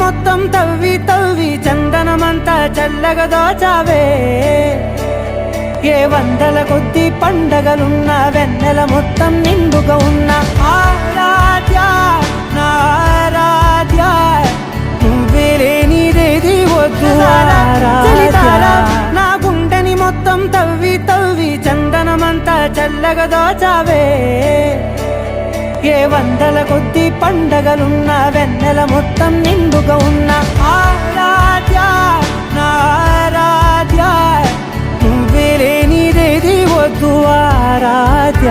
మొత్తం తవ్వి తవ్వి చందనమంతా చల్లగా దోచావే ఏ వందల కొద్ది పండగలున్న వెన్నెల మొత్తం నిండుగా ఉన్న ఆరాధ్య నా ఆరాధ్య నువ్వే లేనిదేది వద్దు నా గుండెని మొత్తం తవ్వి తవ్వి చందనమంతా చల్లగా దోచావే ఏ వందల కొద్ది పండగలున్న వెన్నెల మొత్తం నిండుగా ఉన్న ఆరాధ్య నా ఆరాధ్య నువ్వే లేనిదేది వద్దు ఆరాధ్య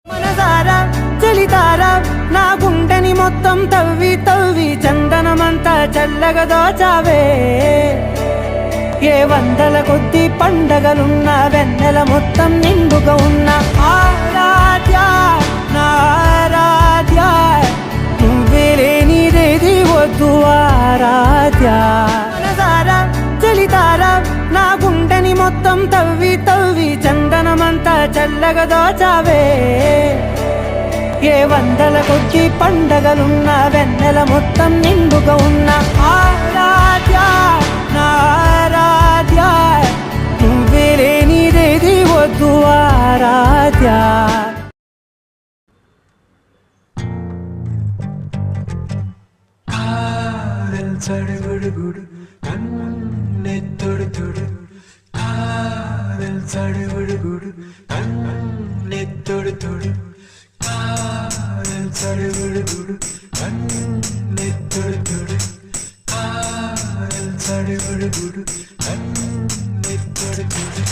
మనసారా చలితారా నా గుండెని మొత్తం తవ్వి తవ్వి చందనమంతా చల్లగా దోచావే ఏ వందల కొద్ది పండగలున్న వెన్నెల మొత్తం నిండుగా ఉన్న ఆరాధ్య నా ఆరాధ్య నువ్వే లేనిదేది వద్దు ఆరాధ్య మనసారా చలితారా నా గుండెని మొత్తం తవ్వి తవ్వి చందనమంతా చల్లగా దోచావే ఏ వందల కొద్ది పండగలున్న వెన్నెల మొత్తం నిండుగా ఉన్న ఆరాధ్య నా ఆరాధ్య నువ్వే లేనిదేది వద్దు ఆరాధ్య ചടുപുടുപുടു കണ്ണെ തൊടുതൊടു കാതൽ ചടുപുടുപുടു കണ്ണെ തൊടുതൊടു കാതൽ ചടുപുടുപുടു കണ്ണെ തൊടുതൊടു കാതൽ ചടുപുടുപുടു കണ്ണെ തൊടുതൊടു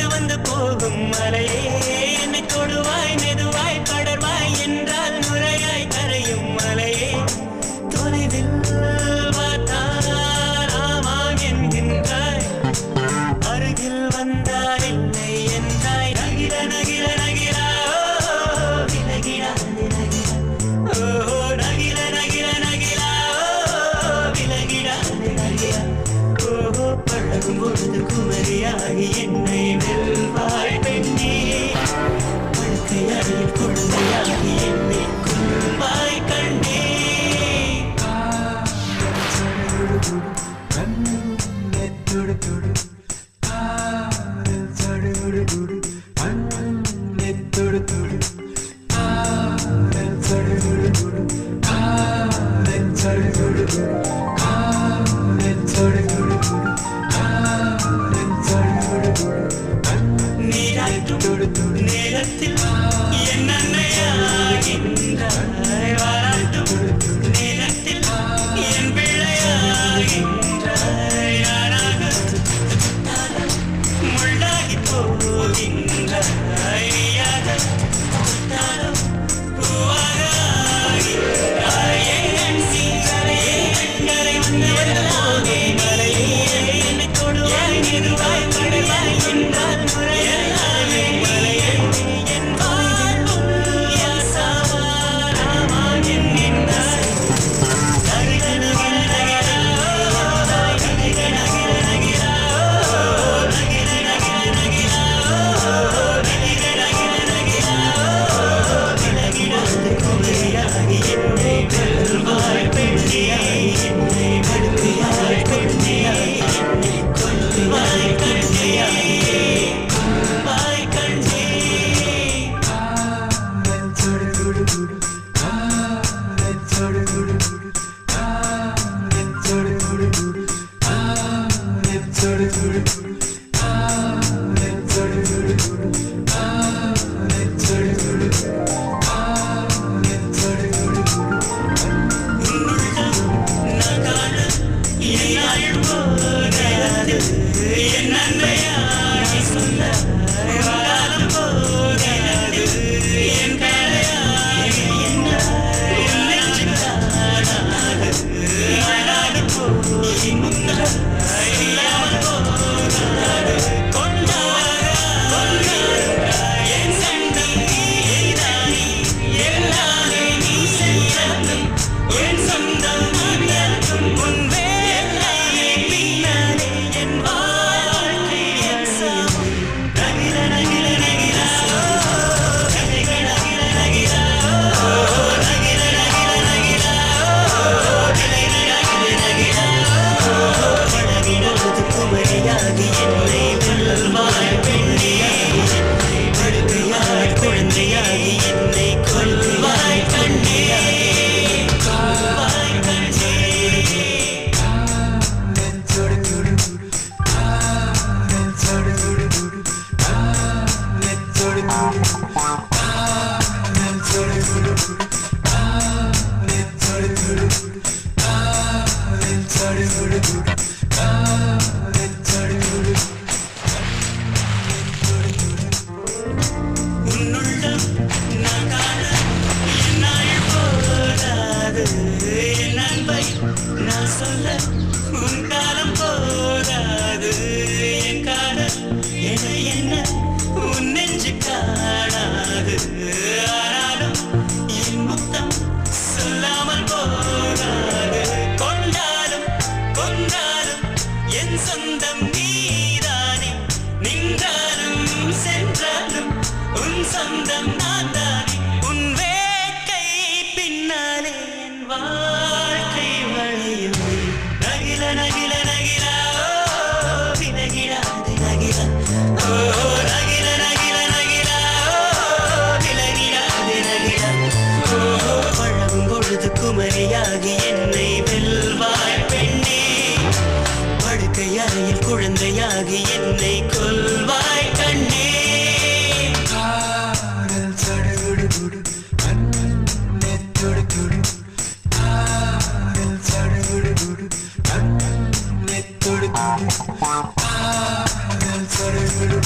வந்து போகும் மலையே என்னை தொடுவாய் மெதுவாய் படர்வாய் என்றால் நுரையாய் கரையும் மலையே தொலைவில் பார்த்தால் ஆமாம் என்கின்றாய் அருகில் வந்தால் இல்லை என்றால் வாழ்க்கை வளையுமே நகில நகில நகிலா விலகிடாது நகிலா நகில நகில நகிலா விலகிடாது நகிலா பழகும் பொழுது குமரியாகி என்னை வெல்வாய் பெண்ணே படுக்கை அறையில் குழந்தையாகி என்னை கொல்வாய் கண்ணே காதல் சடுகுடு கண்ணே தொடு தொடு காதல் சடுகுடு கண்ணே தொடு தொடு காதல் சடுகுடு